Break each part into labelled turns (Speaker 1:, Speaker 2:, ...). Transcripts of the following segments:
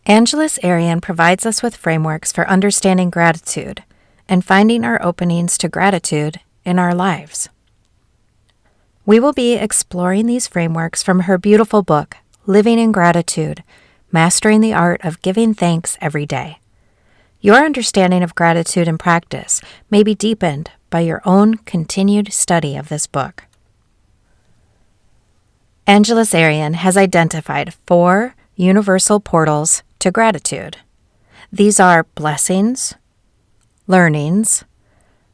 Speaker 1: Angelus Arian provides us with frameworks for understanding gratitude and finding our openings to gratitude in our lives. We will be exploring these frameworks from her beautiful book, Living in Gratitude, Mastering the Art of Giving Thanks Every Day. Your understanding of gratitude and practice may be deepened by your own continued study of this book. Angelus Arian has identified 4 universal portals to gratitude. These are blessings, learnings,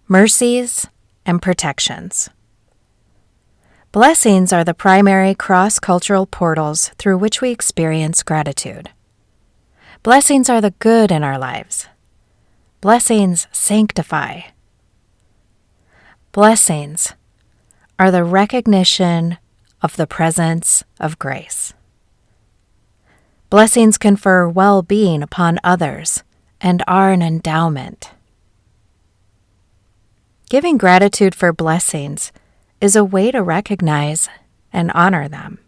Speaker 1: mercies, and protections. Blessings are the primary cross-cultural portals through which we experience gratitude. Blessings are the good in our lives. Blessings sanctify. Blessings are the recognition of the presence of grace. Blessings confer well-being upon others and are an endowment. Giving gratitude for blessings is a way to recognize and honor them.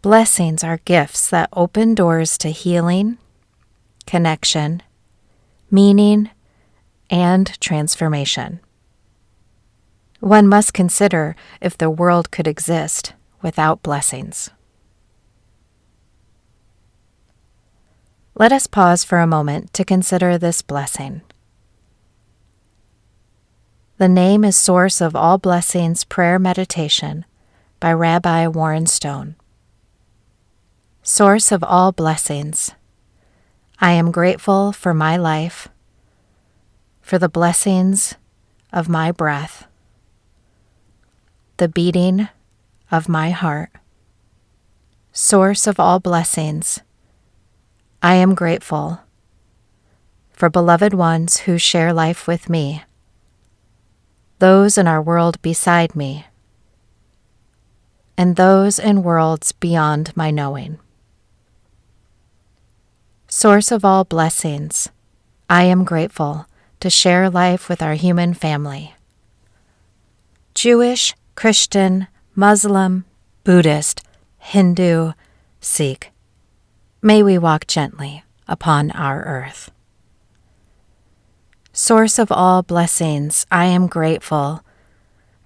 Speaker 1: Blessings are gifts that open doors to healing, connection, meaning, and transformation. One must consider if the world could exist without blessings. Let us pause for a moment to consider this blessing. The name is Source of All Blessings Prayer Meditation by Rabbi Warren Stone. Source of all blessings, I am grateful for my life, for the blessings of my breath, the beating of my heart. Source of all blessings, I am grateful for beloved ones who share life with me, those in our world beside me, and those in worlds beyond my knowing. Source of all blessings, I am grateful to share life with our human family. Jewish, Christian, Muslim, Buddhist, Hindu, Sikh, may we walk gently upon our earth. Source of all blessings, I am grateful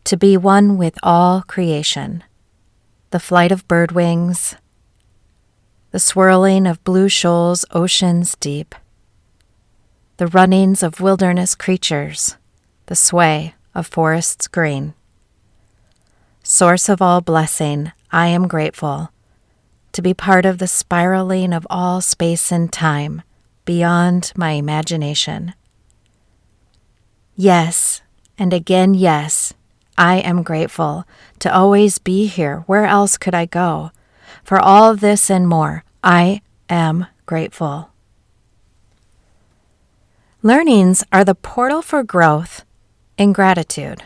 Speaker 1: to be one with all creation, the flight of bird wings, the swirling of blue shoals oceans deep, the runnings of wilderness creatures, the sway of forests green. Source of all blessing, I am grateful to be part of the spiraling of all space and time beyond my imagination. Yes, and again yes, I am grateful to always be here. Where else could I go? For all this and more, I am grateful. Learnings are the portal for growth in gratitude.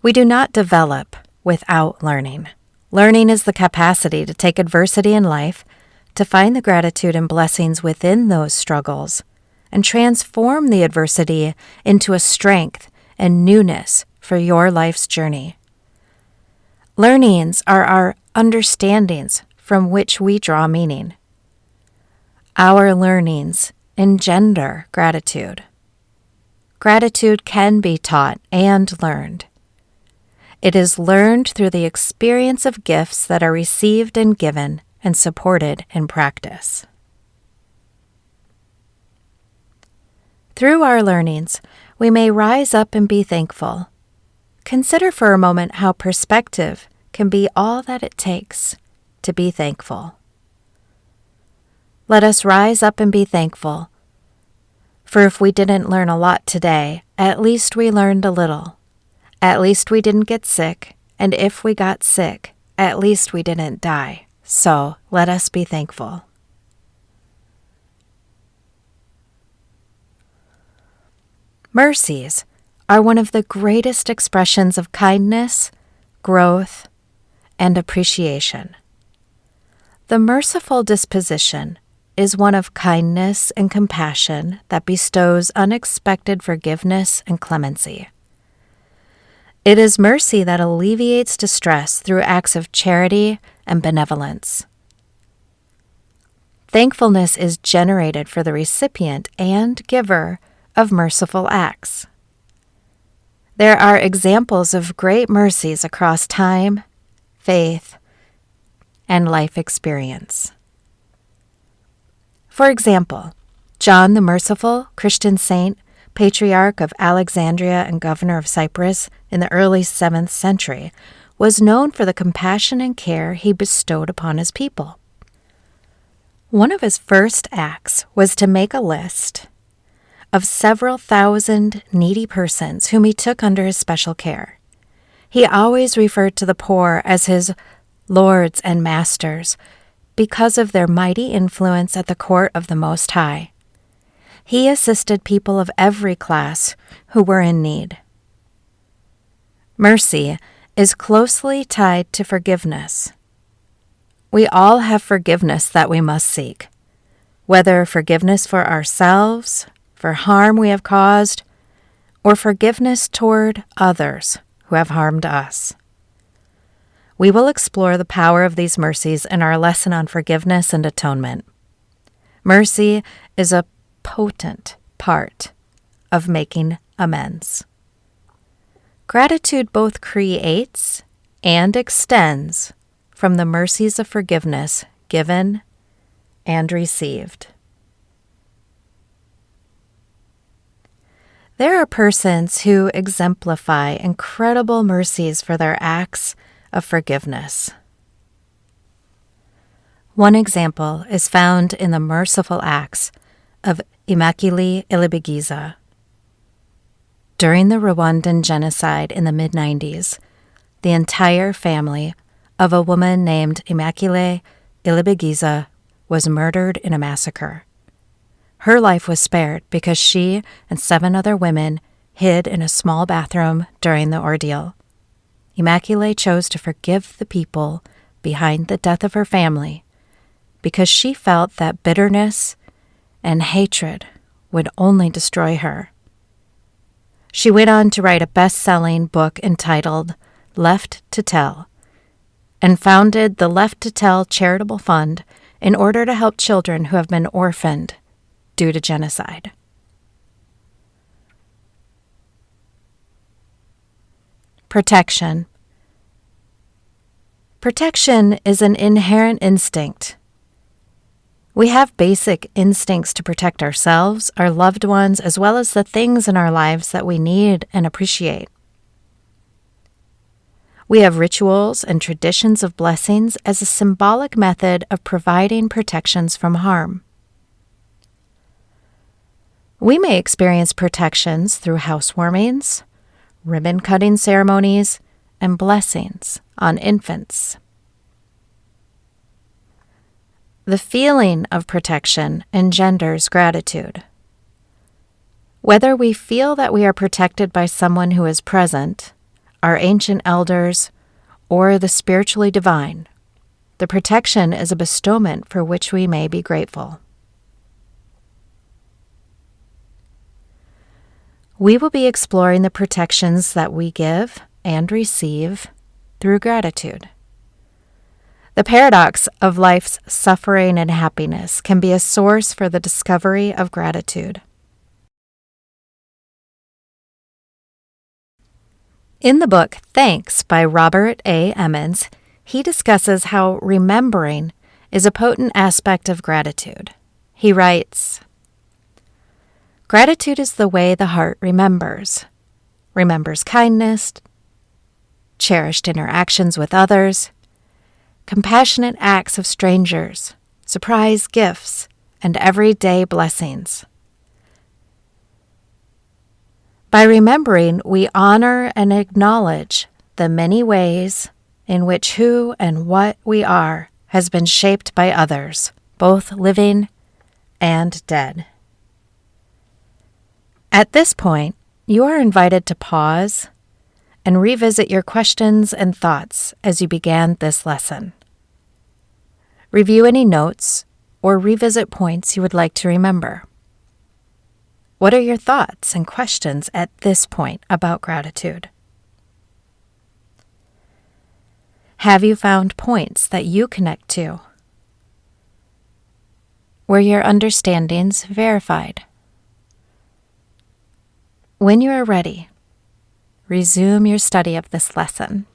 Speaker 1: We do not develop without learning. Learning is the capacity to take adversity in life, to find the gratitude and blessings within those struggles, and transform the adversity into a strength and newness for your life's journey. Learnings are our understandings from which we draw meaning. Our learnings engender gratitude. Gratitude can be taught and learned. It is learned through the experience of gifts that are received and given and supported in practice. Through our learnings, we may rise up and be thankful. Consider for a moment how perspective can be all that it takes to be thankful. Let us rise up and be thankful. For if we didn't learn a lot today, at least we learned a little. At least we didn't get sick, and if we got sick, at least we didn't die. So let us be thankful. Mercies are one of the greatest expressions of kindness, growth, and appreciation. The merciful disposition is one of kindness and compassion that bestows unexpected forgiveness and clemency. It is mercy that alleviates distress through acts of charity and benevolence. Thankfulness is generated for the recipient and giver of merciful acts. There are examples of great mercies across time, faith, and life experience. For example, John the Merciful, Christian saint, patriarch of Alexandria and governor of Cyprus in the early 7th century, was known for the compassion and care he bestowed upon his people. One of his first acts was to make a list of several thousand needy persons whom he took under his special care. He always referred to the poor as his lords and masters because of their mighty influence at the court of the Most High. He assisted people of every class who were in need. Mercy is closely tied to forgiveness. We all have forgiveness that we must seek, whether forgiveness for ourselves, for harm we have caused, or forgiveness toward others who have harmed us. We will explore the power of these mercies in our lesson on forgiveness and atonement. Mercy is a potent part of making amends. Gratitude both creates and extends from the mercies of forgiveness given and received. There are persons who exemplify incredible mercies for their acts of forgiveness. One example is found in the merciful acts of Immaculée Ilibagiza. During the Rwandan genocide in the mid-90s, the entire family of a woman named Immaculée Ilibagiza was murdered in a massacre. Her life was spared because she and 7 other women hid in a small bathroom during the ordeal. Immaculée chose to forgive the people behind the death of her family because she felt that bitterness and hatred would only destroy her. She went on to write a best-selling book entitled Left to Tell and founded the Left to Tell Charitable Fund in order to help children who have been orphaned due to genocide. Protection. Protection is an inherent instinct. We have basic instincts to protect ourselves, our loved ones, as well as the things in our lives that we need and appreciate. We have rituals and traditions of blessings as a symbolic method of providing protections from harm. We may experience protections through housewarmings, ribbon-cutting ceremonies, and blessings on infants. The feeling of protection engenders gratitude. Whether we feel that we are protected by someone who is present, our ancient elders, or the spiritually divine, the protection is a bestowment for which we may be grateful. We will be exploring the protections that we give and receive through gratitude. The paradox of life's suffering and happiness can be a source for the discovery of gratitude. In the book Thanks by Robert A. Emmons, he discusses how remembering is a potent aspect of gratitude. He writes, "Gratitude is the way the heart remembers kindness, cherished interactions with others, compassionate acts of strangers, surprise gifts, and everyday blessings. By remembering, we honor and acknowledge the many ways in which who and what we are has been shaped by others, both living and dead." At this point, you are invited to pause and revisit your questions and thoughts as you began this lesson. Review any notes or revisit points you would like to remember. What are your thoughts and questions at this point about gratitude? Have you found points that you connect to? were your understandings verified? When you are ready, resume your study of this lesson.